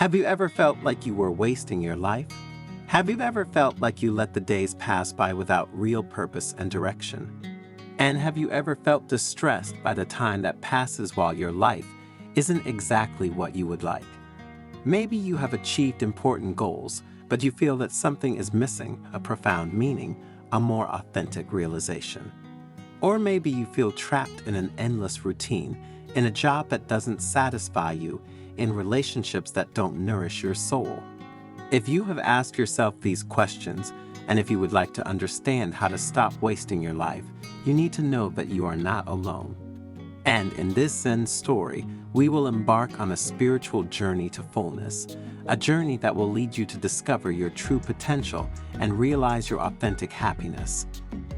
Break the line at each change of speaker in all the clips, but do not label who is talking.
Have you ever felt like you were wasting your life? Have you ever felt like you let the days pass by without real purpose and direction? And have you ever felt distressed by the time that passes while your life isn't exactly what you would like? Maybe you have achieved important goals, but you feel that something is missing, a profound meaning, a more authentic realization. Or maybe you feel trapped in an endless routine, in a job that doesn't satisfy you, in relationships that don't nourish your soul. If you have asked yourself these questions, and if you would like to understand how to stop wasting your life, you need to know that you are not alone. And in this Zen story, we will embark on a spiritual journey to fullness, a journey that will lead you to discover your true potential and realize your authentic happiness.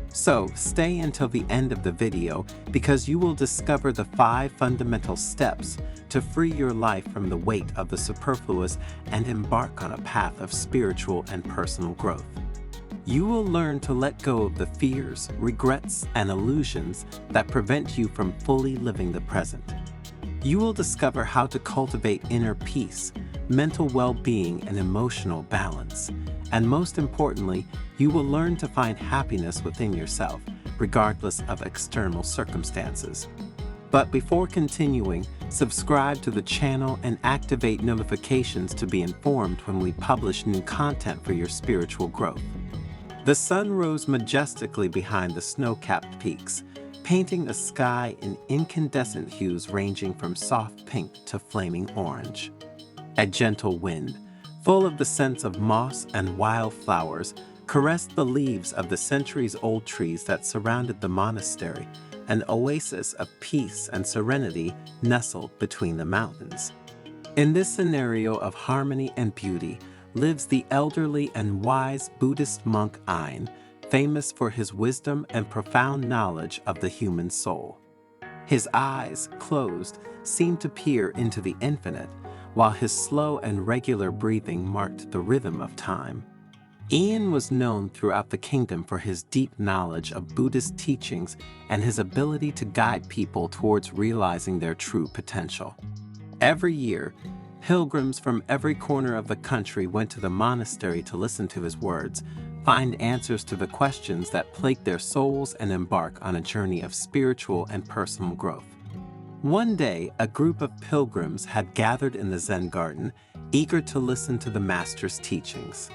So stay until the end of the video because you will discover the 5 fundamental steps to free your life from the weight of the superfluous and embark on a path of spiritual and personal growth. You will learn to let go of the fears, regrets, and illusions that prevent you from fully living the present. You will discover how to cultivate inner peace, mental well-being, and emotional balance. And most importantly, you will learn to find happiness within yourself, regardless of external circumstances. But before continuing, subscribe to the channel and activate notifications to be informed when we publish new content for your spiritual growth. The sun rose majestically behind the snow-capped peaks, painting the sky in incandescent hues ranging from soft pink to flaming orange. A gentle wind, full of the scents of moss and wildflowers, caressed the leaves of the centuries-old trees that surrounded the monastery, an oasis of peace and serenity nestled between the mountains. In this scenario of harmony and beauty lives the elderly and wise Buddhist monk Eien, famous for his wisdom and profound knowledge of the human soul. His eyes, closed, seemed to peer into the infinite, while his slow and regular breathing marked the rhythm of time. Eien was known throughout the kingdom for his deep knowledge of Buddhist teachings and his ability to guide people towards realizing their true potential. Every year, pilgrims from every corner of the country went to the monastery to listen to his words, find answers to the questions that plagued their souls, and embark on a journey of spiritual and personal growth. One day, a group of pilgrims had gathered in the Zen garden, eager to listen to the master's teachings.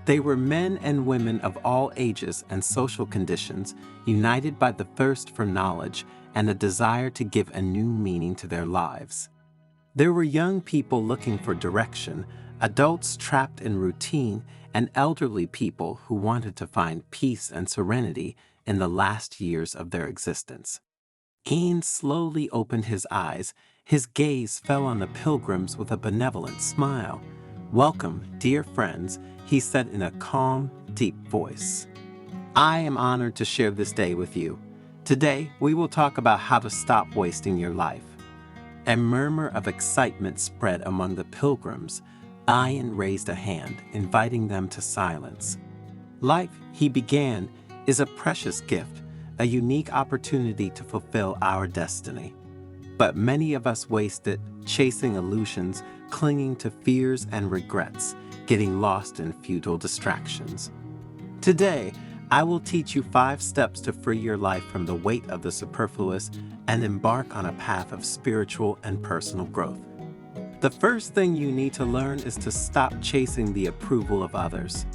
They were men and women of all ages and social conditions, united by the thirst for knowledge and a desire to give a new meaning to their lives. There were young people looking for direction, adults trapped in routine, and elderly people who wanted to find peace and serenity in the last years of their existence. Eien slowly opened his eyes. His gaze fell on the pilgrims with a benevolent smile. "Welcome, dear friends," he said in a calm, deep voice. "I am honored to share this day with you. Today, we will talk about how to stop wasting your life." A murmur of excitement spread among the pilgrims. Eien raised a hand, inviting them to silence. "Life," he began, "is a precious gift, a unique opportunity to fulfill our destiny. But many of us waste it chasing illusions, clinging to fears and regrets, getting lost in futile distractions. Today, I will teach you 5 steps to free your life from the weight of the superfluous and embark on a path of spiritual and personal growth. The first thing you need to learn is to stop chasing the approval of others.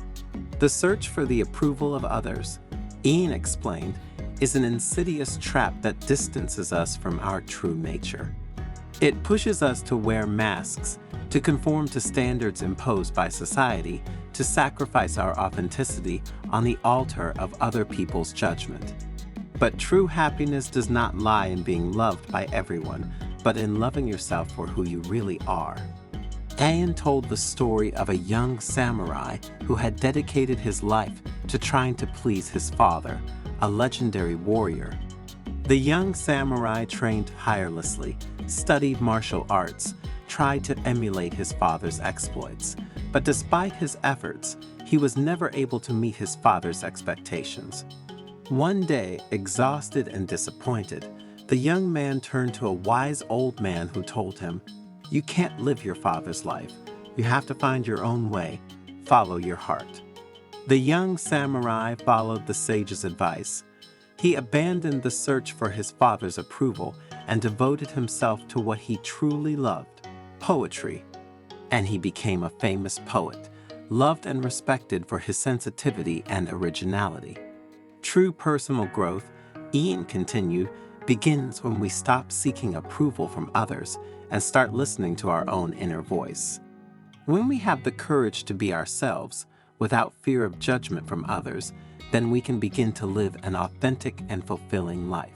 The search for the approval of others, Eien explained, is an insidious trap that distances us from our true nature. It pushes us to wear masks, to conform to standards imposed by society, to sacrifice our authenticity on the altar of other people's judgment. But true happiness does not lie in being loved by everyone, but in loving yourself for who you really are. Eien told the story of a young samurai who had dedicated his life to trying to please his father, a legendary warrior. The young samurai trained tirelessly, studied martial arts, tried to emulate his father's exploits, but despite his efforts, he was never able to meet his father's expectations. One day, exhausted and disappointed, the young man turned to a wise old man who told him, "You can't live your father's life. You have to find your own way. Follow your heart. The young samurai followed the sage's advice. He abandoned the search for his father's approval and devoted himself to what he truly loved, poetry. And he became a famous poet, loved and respected for his sensitivity and originality. True personal growth, Eien continued, begins when we stop seeking approval from others and start listening to our own inner voice. When we have the courage to be ourselves, without fear of judgment from others, then we can begin to live an authentic and fulfilling life.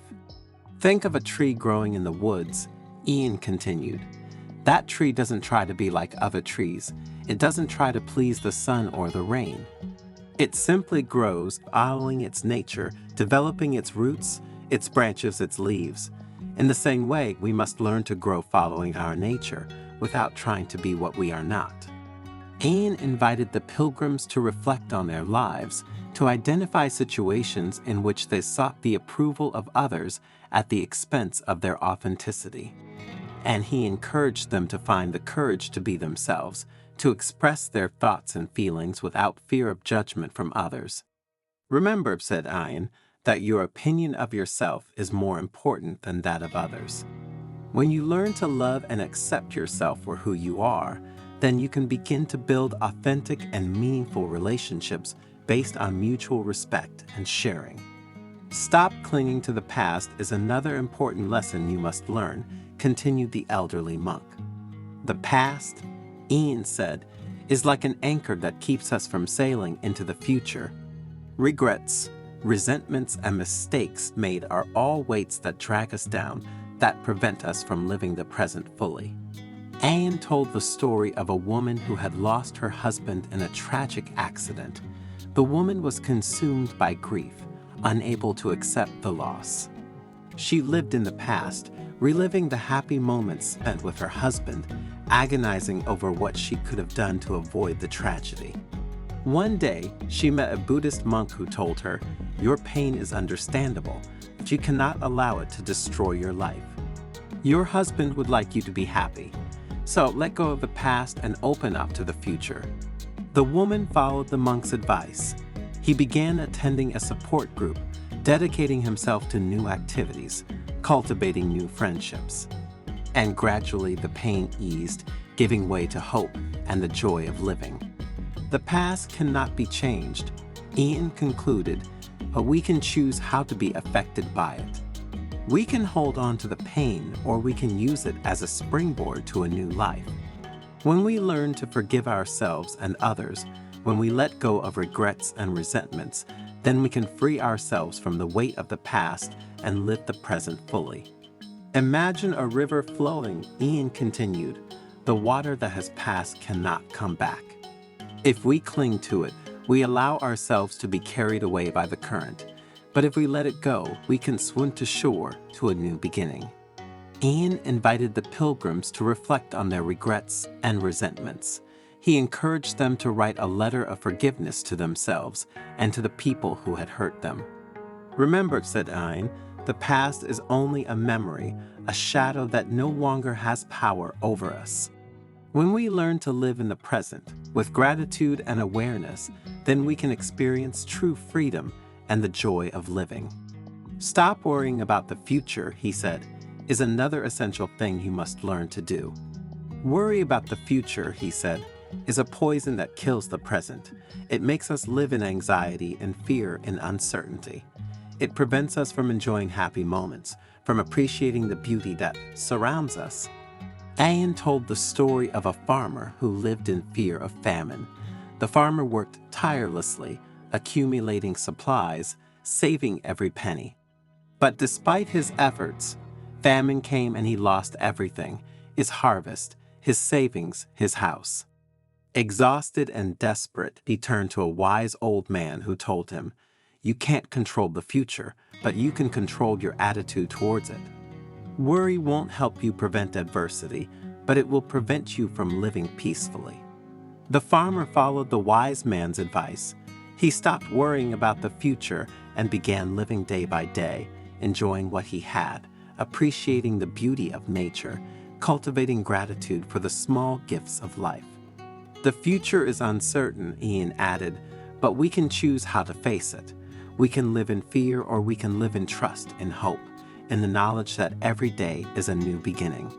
Think of a tree growing in the woods, Eien continued. That tree doesn't try to be like other trees. It doesn't try to please the sun or the rain. It simply grows, following its nature, developing its roots, its branches, its leaves. In the same way, we must learn to grow following our nature, without trying to be what we are not. Eien invited the pilgrims to reflect on their lives, to identify situations in which they sought the approval of others at the expense of their authenticity. And he encouraged them to find the courage to be themselves, to express their thoughts and feelings without fear of judgment from others. Remember, said Eien, that your opinion of yourself is more important than that of others. When you learn to love and accept yourself for who you are, then you can begin to build authentic and meaningful relationships based on mutual respect and sharing. Stop clinging to the past is another important lesson you must learn, continued the elderly monk. The past, Eien said, is like an anchor that keeps us from sailing into the future. Regrets, resentments, and mistakes made are all weights that drag us down, that prevent us from living the present fully. Eien told the story of a woman who had lost her husband in a tragic accident. The woman was consumed by grief, unable to accept the loss. She lived in the past, reliving the happy moments spent with her husband, agonizing over what she could have done to avoid the tragedy. One day, she met a Buddhist monk who told her, "Your pain is understandable, but you cannot allow it to destroy your life. Your husband would like you to be happy. So let go of the past and open up to the future." The woman followed the monk's advice. He began attending a support group, dedicating himself to new activities, cultivating new friendships. And gradually the pain eased, giving way to hope and the joy of living. The past cannot be changed, Eien concluded, but we can choose how to be affected by it. We can hold on to the pain, or we can use it as a springboard to a new life. When we learn to forgive ourselves and others, when we let go of regrets and resentments, then we can free ourselves from the weight of the past and live the present fully. Imagine a river flowing, Eien continued. The water that has passed cannot come back. If we cling to it, we allow ourselves to be carried away by the current. But if we let it go, we can swim to shore to a new beginning. Eien invited the pilgrims to reflect on their regrets and resentments. He encouraged them to write a letter of forgiveness to themselves and to the people who had hurt them. Remember, said Eien, the past is only a memory, a shadow that no longer has power over us. When we learn to live in the present with gratitude and awareness, then we can experience true freedom and the joy of living. Stop worrying about the future, he said, is another essential thing you must learn to do. Worry about the future, he said, is a poison that kills the present. It makes us live in anxiety and fear and uncertainty. It prevents us from enjoying happy moments, from appreciating the beauty that surrounds us. Eien told the story of a farmer who lived in fear of famine. The farmer worked tirelessly, accumulating supplies, saving every penny. But despite his efforts, famine came and he lost everything: his harvest, his savings, his house. Exhausted and desperate, he turned to a wise old man who told him, "You can't control the future, but you can control your attitude towards it. Worry won't help you prevent adversity, but it will prevent you from living peacefully." The farmer followed the wise man's advice. He stopped worrying about the future and began living day by day, enjoying what he had, appreciating the beauty of nature, cultivating gratitude for the small gifts of life. The future is uncertain, Eien added, but we can choose how to face it. We can live in fear or we can live in trust and hope, in the knowledge that every day is a new beginning.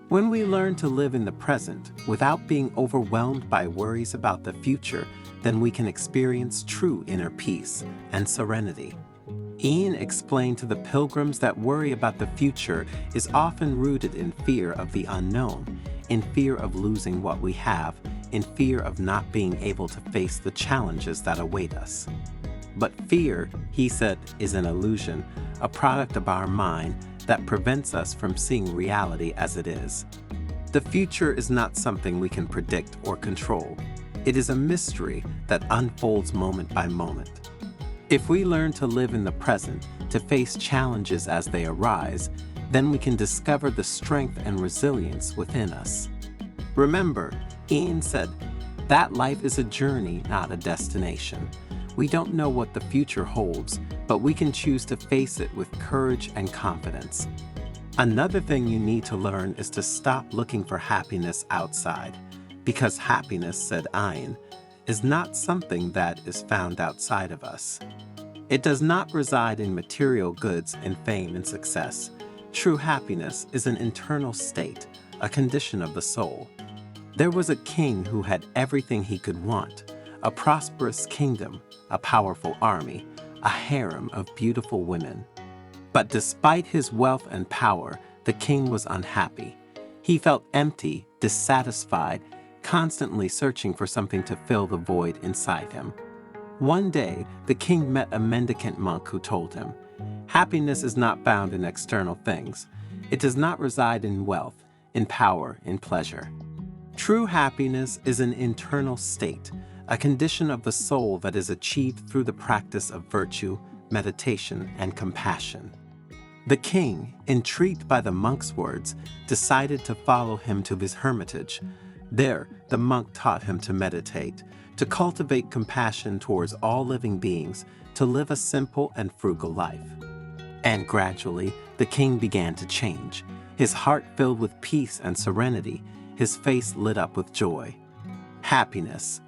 When we learn to live in the present without being overwhelmed by worries about the future, then we can experience true inner peace and serenity. Eien explained to the pilgrims that worry about the future is often rooted in fear of the unknown, in fear of losing what we have, in fear of not being able to face the challenges that await us. But fear, he said, is an illusion, a product of our mind that prevents us from seeing reality as it is. The future is not something we can predict or control. It is a mystery that unfolds moment by moment. If we learn to live in the present, to face challenges as they arise, then we can discover the strength and resilience within us. Remember, Eien said, that life is a journey, not a destination. We don't know what the future holds, but we can choose to face it with courage and confidence. Another thing you need to learn is to stop looking for happiness outside, because happiness, said Eien, is not something that is found outside of us. It does not reside in material goods and fame and success. True happiness is an internal state, a condition of the soul. There was a king who had everything he could want, a prosperous kingdom, a powerful army, a harem of beautiful women. But despite his wealth and power, the king was unhappy. He felt empty, dissatisfied, constantly searching for something to fill the void inside him. One day, the king met a mendicant monk who told him, "Happiness is not found in external things. It does not reside in wealth, in power, in pleasure. True happiness is an internal state, a condition of the soul that is achieved through the practice of virtue, meditation, and compassion." The king, intrigued by the monk's words, decided to follow him to his hermitage. There, the monk taught him to meditate, to cultivate compassion towards all living beings, to live a simple and frugal life. And gradually, the king began to change, his heart filled with peace and serenity, his face lit up with joy. Happiness,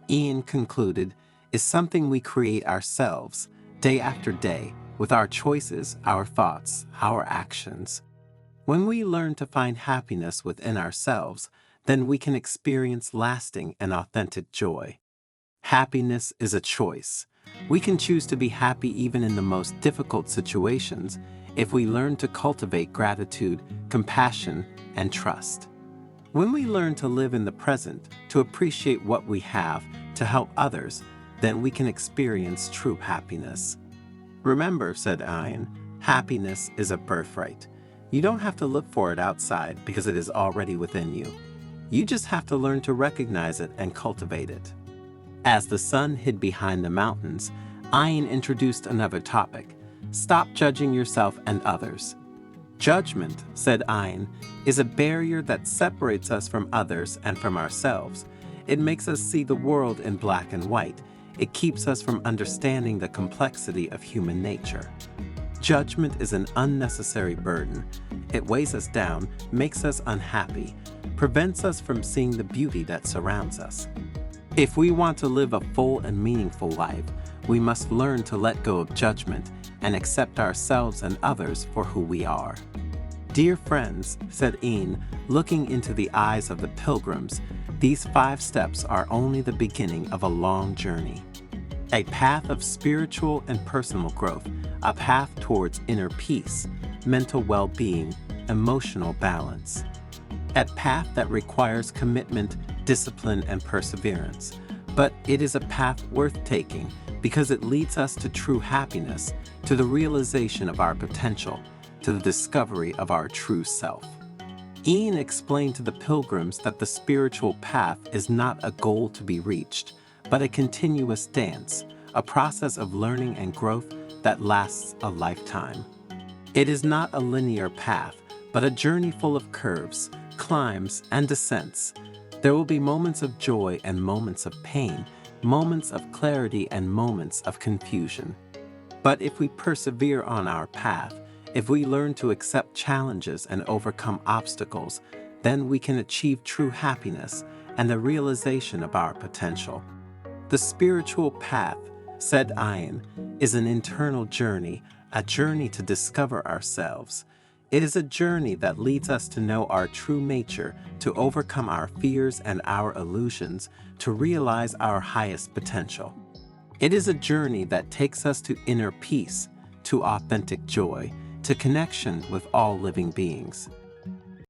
Eien concluded, is something we create ourselves, day after day, with our choices, our thoughts, our actions. When we learn to find happiness within ourselves, then we can experience lasting and authentic joy. Happiness is a choice. We can choose to be happy even in the most difficult situations if we learn to cultivate gratitude, compassion, and trust. When we learn to live in the present, to appreciate what we have, to help others, then we can experience true happiness. Remember, said Eien, happiness is a birthright. You don't have to look for it outside because it is already within you. You just have to learn to recognize it and cultivate it. As the sun hid behind the mountains, Eien introduced another topic. Stop judging yourself and others. Judgment, said Eien, is a barrier that separates us from others and from ourselves. It makes us see the world in black and white. It keeps us from understanding the complexity of human nature. Judgment is an unnecessary burden. It weighs us down, makes us unhappy, prevents us from seeing the beauty that surrounds us. If we want to live a full and meaningful life, we must learn to let go of judgment and accept ourselves and others for who we are. Dear friends, said Eien, looking into the eyes of the pilgrims, these 5 steps are only the beginning of a long journey. A path of spiritual and personal growth, a path towards inner peace, mental well-being, emotional balance. A path that requires commitment, discipline, and perseverance. But it is a path worth taking because it leads us to true happiness, to the realization of our potential, to the discovery of our true self. Eien explained to the pilgrims that the spiritual path is not a goal to be reached, but a continuous dance, a process of learning and growth that lasts a lifetime. It is not a linear path, but a journey full of curves, climbs, and descents. There will be moments of joy and moments of pain, moments of clarity and moments of confusion. But if we persevere on our path, if we learn to accept challenges and overcome obstacles, then we can achieve true happiness, and the realization of our potential. The spiritual path, said Eien, is an internal journey, a journey to discover ourselves. It is a journey that leads us to know our true nature, to overcome our fears and our illusions, to realize our highest potential. It is a journey that takes us to inner peace, to authentic joy, to connection with all living beings.